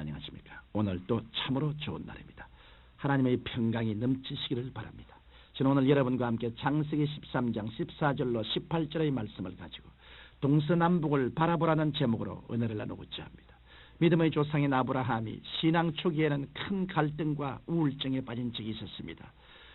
안녕하십니까? 오늘도 참으로 좋은 날입니다. 하나님의 평강이 넘치시기를 바랍니다. 저는 오늘 여러분과 함께 창세기 13장 14절로 18절의 말씀을 가지고 동서남북을 바라보라는 제목으로 은혜를 나누고자 합니다. 믿음의 조상인 아브라함이 신앙 초기에는 큰 갈등과 우울증에 빠진 적이 있었습니다.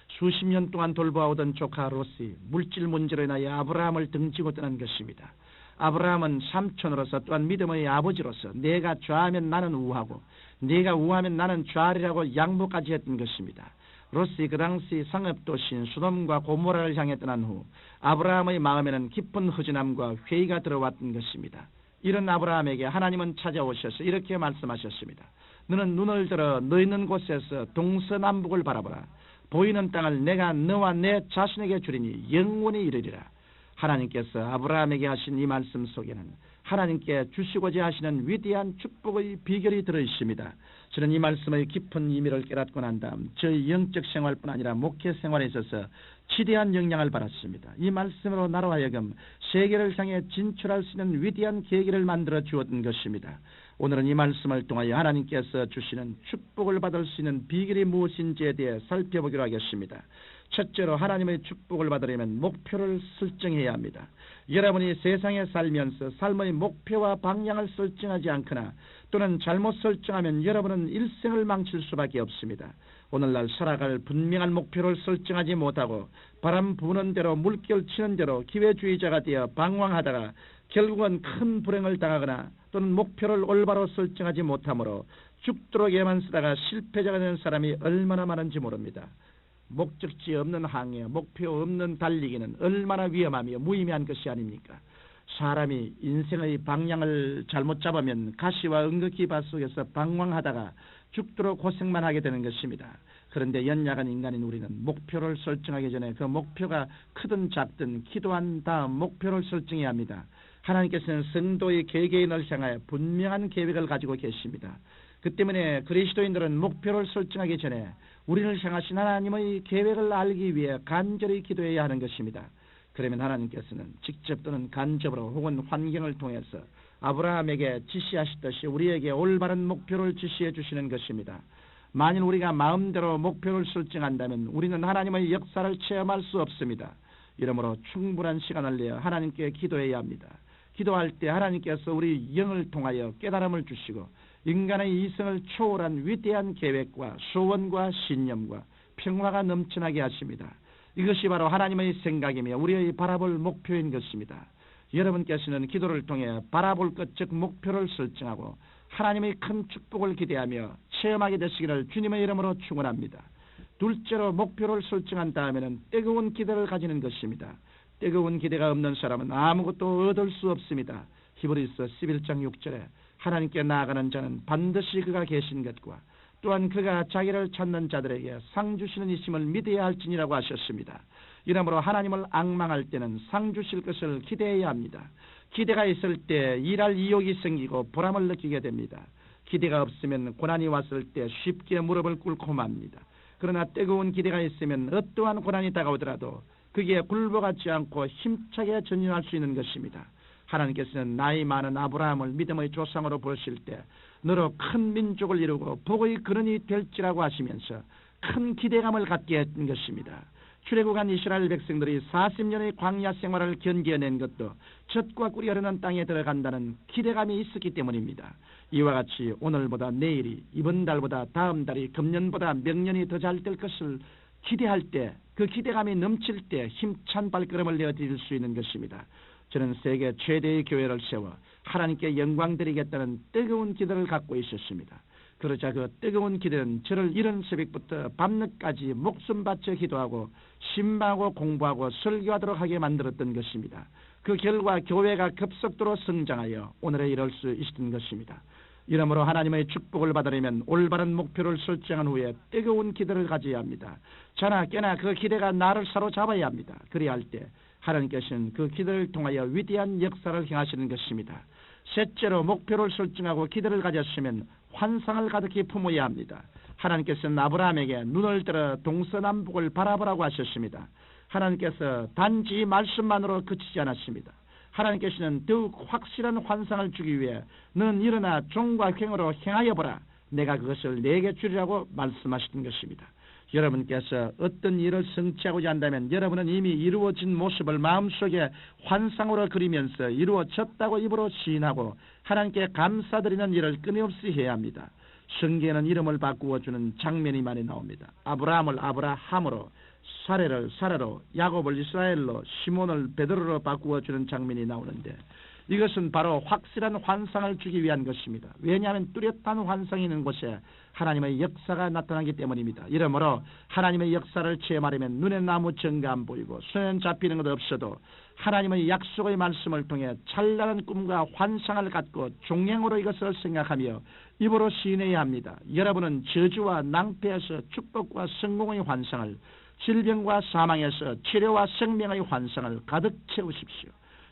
수십 년 동안 돌보아오던 조카 롯이 물질 문제로 인하여 아브라함을 등지고 떠난 것입니다. 아브라함은 삼촌으로서 또한 믿음의 아버지로서 내가 좌하면 나는 우하고 네가 우하면 나는 좌하리라고 양보까지 했던 것입니다. 롯이 그 당시 상업도시인 소돔과 고모라를 향해 떠난 후 아브라함의 마음에는 깊은 허전함과 회의가 들어왔던 것입니다. 이런 아브라함에게 하나님은 찾아오셔서 이렇게 말씀하셨습니다. 너는 눈을 들어 너 있는 곳에서 동서남북을 바라보라. 보이는 땅을 내가 너와 내 자신에게 주리니 영원히 이르리라. 하나님께서 아브라함에게 하신 이 말씀 속에는 하나님께 주시고자 하시는 위대한 축복의 비결이 들어있습니다. 저는 이 말씀의 깊은 의미를 깨닫고 난 다음 저희 영적 생활뿐 아니라 목회 생활에 있어서 지대한 영향을 받았습니다. 이 말씀으로 나로 하여금 세계를 향해 진출할 수 있는 위대한 계기를 만들어 주었던 것입니다. 오늘은 이 말씀을 통하여 하나님께서 주시는 축복을 받을 수 있는 비결이 무엇인지에 대해 살펴보기로 하겠습니다. 첫째로 하나님의 축복을 받으려면 목표를 설정해야 합니다. 여러분이 세상에 살면서 삶의 목표와 방향을 설정하지 않거나 또는 잘못 설정하면 여러분은 일생을 망칠 수밖에 없습니다. 오늘날 살아갈 분명한 목표를 설정하지 못하고 바람 부는 대로 물결 치는 대로 기회주의자가 되어 방황하다가 결국은 큰 불행을 당하거나 또는 목표를 올바로 설정하지 못하므로 죽도록에만 쓰다가 실패자가 되는 사람이 얼마나 많은지 모릅니다. 목적지 없는 항해, 목표 없는 달리기는 얼마나 위험하며 무의미한 것이 아닙니까? 사람이 인생의 방향을 잘못 잡으면 가시와 은극기밭 속에서 방황하다가 죽도록 고생만 하게 되는 것입니다. 그런데 연약한 인간인 우리는 목표를 설정하기 전에 그 목표가 크든 작든 기도한 다음 목표를 설정해야 합니다. 하나님께서는 성도의 개개인을 향하여 분명한 계획을 가지고 계십니다. 그 때문에 그리스도인들은 목표를 설정하기 전에 우리를 향하신 하나님의 계획을 알기 위해 간절히 기도해야 하는 것입니다. 그러면 하나님께서는 직접 또는 간접으로 혹은 환경을 통해서 아브라함에게 지시하셨듯이 우리에게 올바른 목표를 지시해 주시는 것입니다. 만일 우리가 마음대로 목표를 설정한다면 우리는 하나님의 역사를 체험할 수 없습니다. 이러므로 충분한 시간을 내어 하나님께 기도해야 합니다. 기도할 때 하나님께서 우리 영을 통하여 깨달음을 주시고 인간의 이성을 초월한 위대한 계획과 소원과 신념과 평화가 넘쳐나게 하십니다. 이것이 바로 하나님의 생각이며 우리의 바라볼 목표인 것입니다. 여러분께서는 기도를 통해 바라볼 것 즉 목표를 설정하고 하나님의 큰 축복을 기대하며 체험하게 되시기를 주님의 이름으로 축원합니다. 둘째로 목표를 설정한 다음에는 뜨거운 기대를 가지는 것입니다. 뜨거운 기대가 없는 사람은 아무것도 얻을 수 없습니다. 히브리서 11장 6절에 하나님께 나아가는 자는 반드시 그가 계신 것과 또한 그가 자기를 찾는 자들에게 상 주시는 이심을 믿어야 할지니라고 하셨습니다. 이러므로 하나님을 앙망할 때는 상 주실 것을 기대해야 합니다. 기대가 있을 때 일할 의욕이 생기고 보람을 느끼게 됩니다. 기대가 없으면 고난이 왔을 때 쉽게 무릎을 꿇고 맙니다. 그러나 뜨거운 기대가 있으면 어떠한 고난이 다가오더라도 그게 굴복하지 않고 힘차게 전진할 수 있는 것입니다. 하나님께서는 나이 많은 아브라함을 믿음의 조상으로 보실 때 너로 큰 민족을 이루고 복의 근원이 될지라고 하시면서 큰 기대감을 갖게 했던 것입니다. 출애굽한 이스라엘 백성들이 40년의 광야 생활을 견뎌낸 것도 젖과 꿀이 흐르는 땅에 들어간다는 기대감이 있었기 때문입니다. 이와 같이 오늘보다 내일이, 이번 달보다 다음 달이, 금년보다 명년이 더 잘 될 것을 기대할 때, 그 기대감이 넘칠 때 힘찬 발걸음을 내어드릴 수 있는 것입니다. 저는 세계 최대의 교회를 세워 하나님께 영광 드리겠다는 뜨거운 기대를 갖고 있었습니다. 그러자 그 뜨거운 기대는 저를 이른 새벽부터 밤늦까지 목숨 바쳐 기도하고 신방하고 공부하고 설교하도록 하게 만들었던 것입니다. 그 결과 교회가 급속도로 성장하여 오늘에 이를 수 있었던 것입니다. 이러므로 하나님의 축복을 받으려면 올바른 목표를 설정한 후에 뜨거운 기대를 가져야 합니다. 자나 깨나 그 기대가 나를 사로잡아야 합니다. 그래야 할 때 하나님께서는 그 기대를 통하여 위대한 역사를 행하시는 것입니다. 셋째로 목표를 설정하고 기대를 가졌으면 환상을 가득히 품어야 합니다. 하나님께서는 아브라함에게 눈을 들어 동서남북을 바라보라고 하셨습니다. 하나님께서 단지 말씀만으로 그치지 않았습니다. 하나님께서는 더욱 확실한 환상을 주기 위해 너는 일어나 종과 횡으로 행하여 보라. 내가 그것을 내게 주리라고 말씀하시는 것입니다. 여러분께서 어떤 일을 성취하고자 한다면 여러분은 이미 이루어진 모습을 마음속에 환상으로 그리면서 이루어졌다고 입으로 시인하고 하나님께 감사드리는 일을 끊임없이 해야 합니다. 성경에는 이름을 바꾸어 주는 장면이 많이 나옵니다. 아브라함을 아브라함으로, 사레를 사라로, 야곱을 이스라엘로, 시몬을 베드로로 바꾸어 주는 장면이 나오는데 이것은 바로 확실한 환상을 주기 위한 것입니다. 왜냐하면 뚜렷한 환상이 있는 곳에 하나님의 역사가 나타나기 때문입니다. 이러므로 하나님의 역사를 체험하려면 눈에 아무 증거 안 보이고 손에 잡히는 것 없어도 하나님의 약속의 말씀을 통해 찬란한 꿈과 환상을 갖고 종행으로 이것을 생각하며 입으로 시인해야 합니다. 여러분은 저주와 낭패에서 축복과 성공의 환상을, 질병과 사망에서 치료와 생명의 환상을 가득 채우십시오.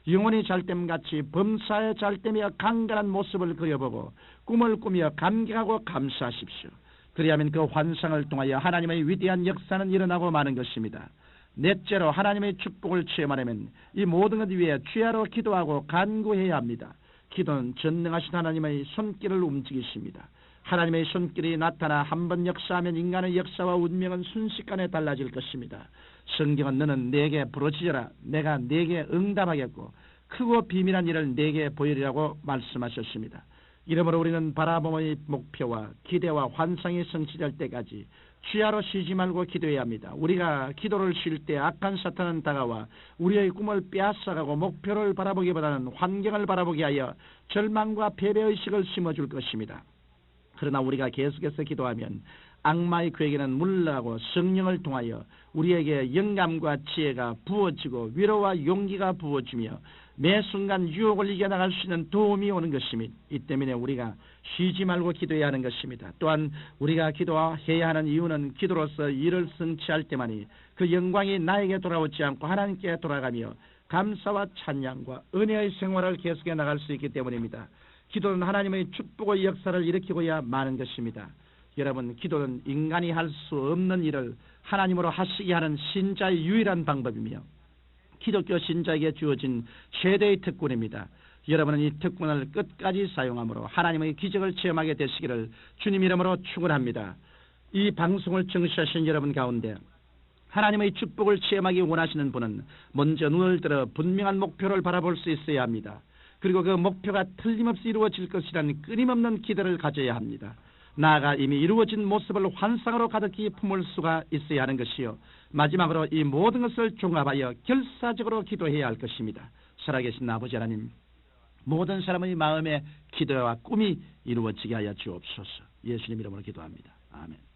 영혼이 잘됨같이 범사에 잘되며 강건한 모습을 그려보고 꿈을 꾸며 감격하고 감사하십시오. 그리하면 그 환상을 통하여 하나님의 위대한 역사는 일어나고 마는 것입니다. 넷째로 하나님의 축복을 체험하려면 이 모든 것 위에 주야로 기도하고 간구해야 합니다. 기도는 전능하신 하나님의 손길을 움직이십니다. 하나님의 손길이 나타나 한번 역사하면 인간의 역사와 운명은 순식간에 달라질 것입니다. 성경은 너는 내게 부르짖어라 내가 내게 응답하겠고 크고 비밀한 일을 내게 보이리라고 말씀하셨습니다. 이러므로 우리는 바라봄의 목표와 기대와 환상이 성취될 때까지 주야로 쉬지 말고 기도해야 합니다. 우리가 기도를 쉴 때 악한 사탄은 다가와 우리의 꿈을 빼앗아가고 목표를 바라보기보다는 환경을 바라보게 하여 절망과 패배의식을 심어줄 것입니다. 그러나 우리가 계속해서 기도하면 악마의 괴계는 물러가고 성령을 통하여 우리에게 영감과 지혜가 부어지고 위로와 용기가 부어지며 매 순간 유혹을 이겨나갈 수 있는 도움이 오는 것입니다. 이 때문에 우리가 쉬지 말고 기도해야 하는 것입니다. 또한 우리가 기도해야 하는 이유는 기도로서 일을 성취할 때만이 그 영광이 나에게 돌아오지 않고 하나님께 돌아가며 감사와 찬양과 은혜의 생활을 계속해 나갈 수 있기 때문입니다. 기도는 하나님의 축복의 역사를 일으키고야 마는 것입니다. 여러분, 기도는 인간이 할 수 없는 일을 하나님으로 하시게 하는 신자의 유일한 방법이며 기독교 신자에게 주어진 최대의 특권입니다. 여러분은 이 특권을 끝까지 사용함으로 하나님의 기적을 체험하게 되시기를 주님 이름으로 축원합니다. 이 방송을 청취하신 여러분 가운데 하나님의 축복을 체험하기 원하시는 분은 먼저 눈을 들어 분명한 목표를 바라볼 수 있어야 합니다. 그리고 그 목표가 틀림없이 이루어질 것이라는 끊임없는 기대를 가져야 합니다. 나아가 이미 이루어진 모습을 환상으로 가득히 품을 수가 있어야 하는 것이요. 마지막으로 이 모든 것을 종합하여 결사적으로 기도해야 할 것입니다. 살아계신 아버지 하나님, 모든 사람의 마음에 기도와 꿈이 이루어지게 하여 주옵소서. 예수님 이름으로 기도합니다. 아멘.